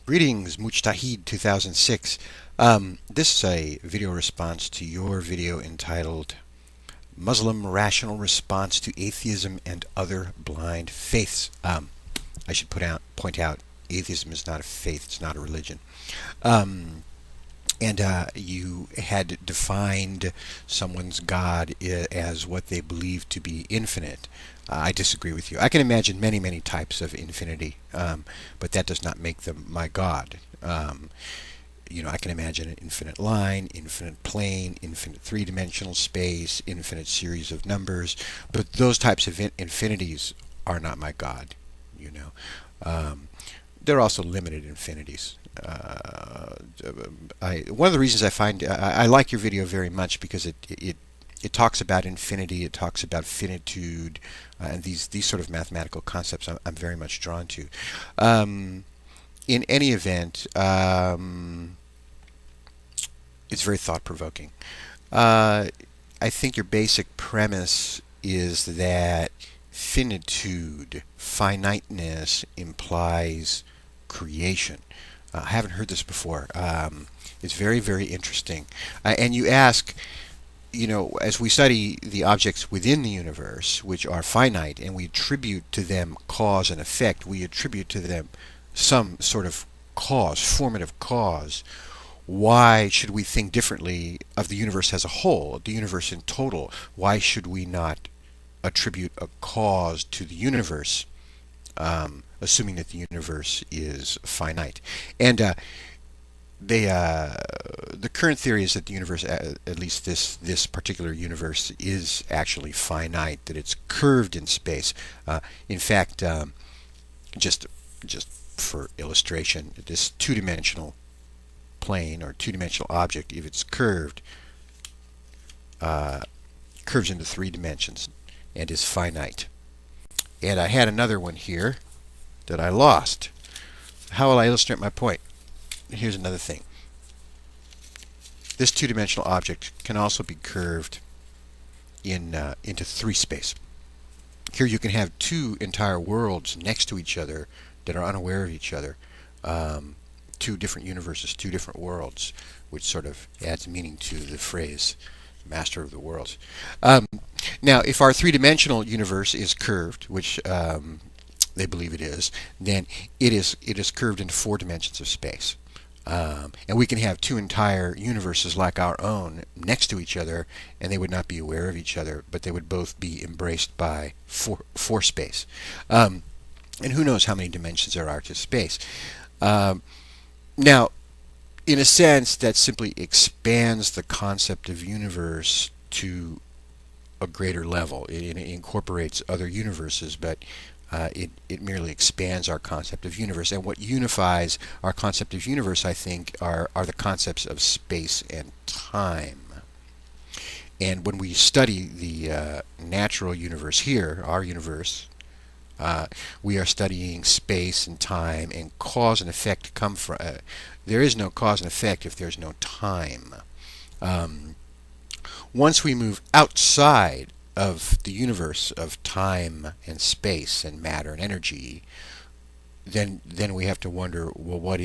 Greetings, Mujtahid 2006. This is a video response to your video entitled Muslim Rational Response to Atheism and Other Blind Faiths. I should point out, atheism is not a faith, it's not a religion. Um, and you had defined someone's God as what they believe to be infinite. I disagree with you. I can imagine many, many types of infinity, but that does not make them my God. I can imagine an infinite line, infinite plane, infinite three-dimensional space, infinite series of numbers, but those types of infinities are not my God. You know, they're also limited infinities. One of the reasons I like your video very much because it talks about infinity, it talks about finitude, and these sort of mathematical concepts I'm very much drawn to. In any event, it's very thought-provoking. I think your basic premise is that finitude, finiteness, implies creation. I haven't heard this before. It's very, very interesting. And you ask, as we study the objects within the universe, which are finite, and we attribute to them cause and effect, we attribute to them some sort of cause, formative cause. Why should we think differently of the universe as a whole, the universe in total? Why should we not attribute a cause to the universe, assuming that the universe is finite? And the current theory is that the universe, at least this particular universe, is actually finite, that it's curved in space. In fact, just for illustration, this two-dimensional plane or two-dimensional object, if it's curved, curves into three dimensions and is finite. And I had another one here that I lost. How will I illustrate my point? Here's another thing. This two-dimensional object can also be curved into three space. Here you can have two entire worlds next to each other that are unaware of each other. Two different universes, two different worlds, which sort of adds meaning to the phrase master of the worlds. Now, if our three-dimensional universe is curved, which they believe it is, then it is curved into four dimensions of space. And we can have two entire universes like our own next to each other, and they would not be aware of each other, but they would both be embraced by four space. And who knows how many dimensions there are to space. Now, in a sense, that simply expands the concept of universe to a greater level. It incorporates other universes, but it merely expands our concept of universe. And what unifies our concept of universe, I think, are the concepts of space and time. And when we study the natural universe here, our universe, we are studying space and time, and cause and effect come from. There is no cause and effect if there's no time. Once we move outside of the universe of time and space and matter and energy, then we have to wonder, well, what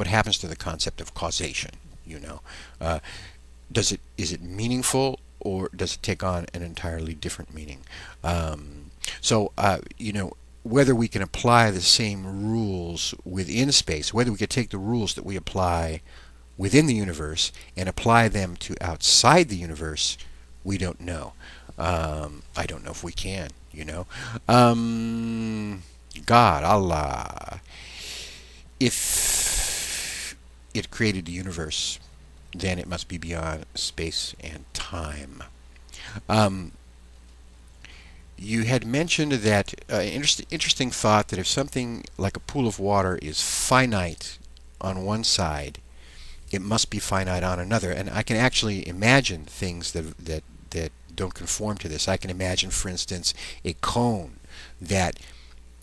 happens to the concept of causation? Is it meaningful, or does it take on an entirely different meaning? So, whether we can apply the same rules within space, whether we could take the rules that we apply within the universe and apply them to outside the universe, we don't know. I don't know if we can, God, Allah, if it created the universe, then it must be beyond space and time. You had mentioned that interesting thought that if something like a pool of water is finite on one side, it must be finite on another. And I can actually imagine things that don't conform to this. I can imagine, for instance, a cone that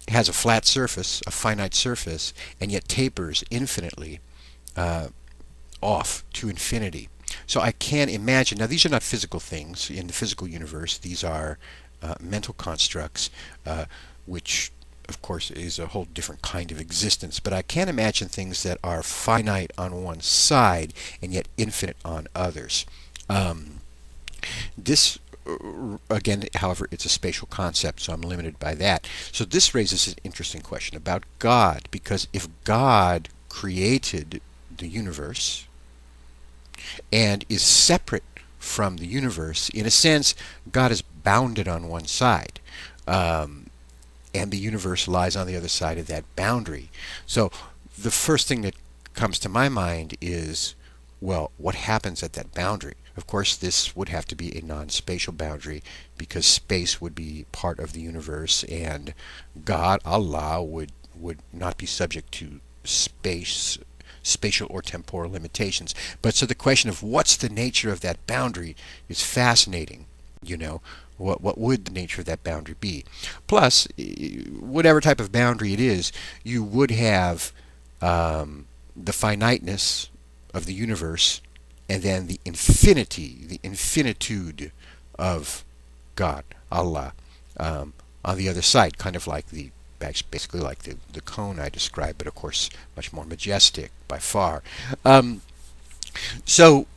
has a flat surface, a finite surface, and yet tapers infinitely off to infinity. So I can imagine, now these are not physical things in the physical universe, these are mental constructs which of course, is a whole different kind of existence. But I can imagine things that are finite on one side and yet infinite on others. This, again, however, it's a spatial concept, so I'm limited by that. So this raises an interesting question about God, because if God created the universe and is separate from the universe, in a sense, God is bounded on one side. And the universe lies on the other side of that boundary. So the first thing that comes to my mind is, well, what happens at that boundary? Of course, this would have to be a non-spatial boundary, because space would be part of the universe, and God, Allah, would not be subject to spatial or temporal limitations. But so the question of what's the nature of that boundary is fascinating. What would the nature of that boundary be? Plus, whatever type of boundary it is, you would have the finiteness of the universe, and then the infinity, the infinitude of God, Allah, on the other side, kind of like basically like the cone I described, but of course much more majestic by far. So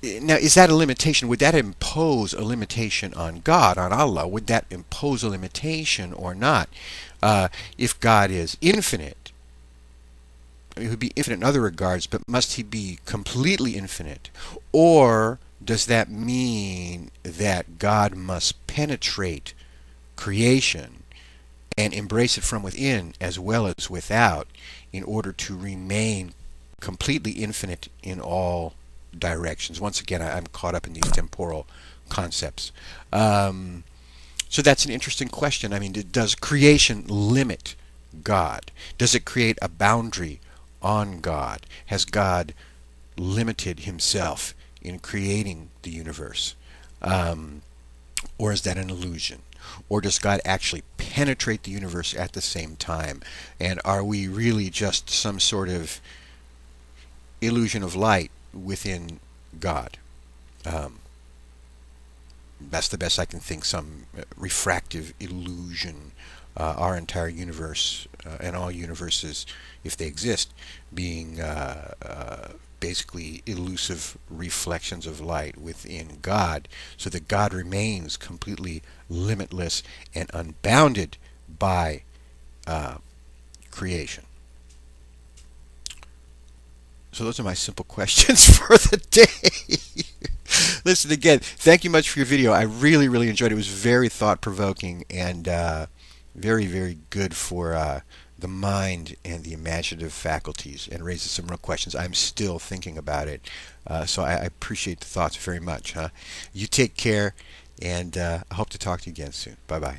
now, is that a limitation? Would that impose a limitation on God, on Allah? Would that impose a limitation or not? If God is infinite, he would be infinite in other regards, but must he be completely infinite? Or does that mean that God must penetrate creation and embrace it from within as well as without in order to remain completely infinite in all directions? Once again, I'm caught up in these temporal concepts. So that's an interesting question. I mean, does creation limit God? Does it create a boundary on God? Has God limited himself in creating the universe? Or is that an illusion? Or does God actually penetrate the universe at the same time? And are we really just some sort of illusion of light within God? That's the best I can think, some refractive illusion. Our entire universe and all universes, if they exist, being basically elusive reflections of light within God, so that God remains completely limitless and unbounded by creation. So those are my simple questions for the day. Listen, again, thank you much for your video. I really, really enjoyed it. It was very thought-provoking and very, very good for the mind and the imaginative faculties, and raises some real questions. I'm still thinking about it. So I appreciate the thoughts very much. You take care, and I hope to talk to you again soon. Bye-bye.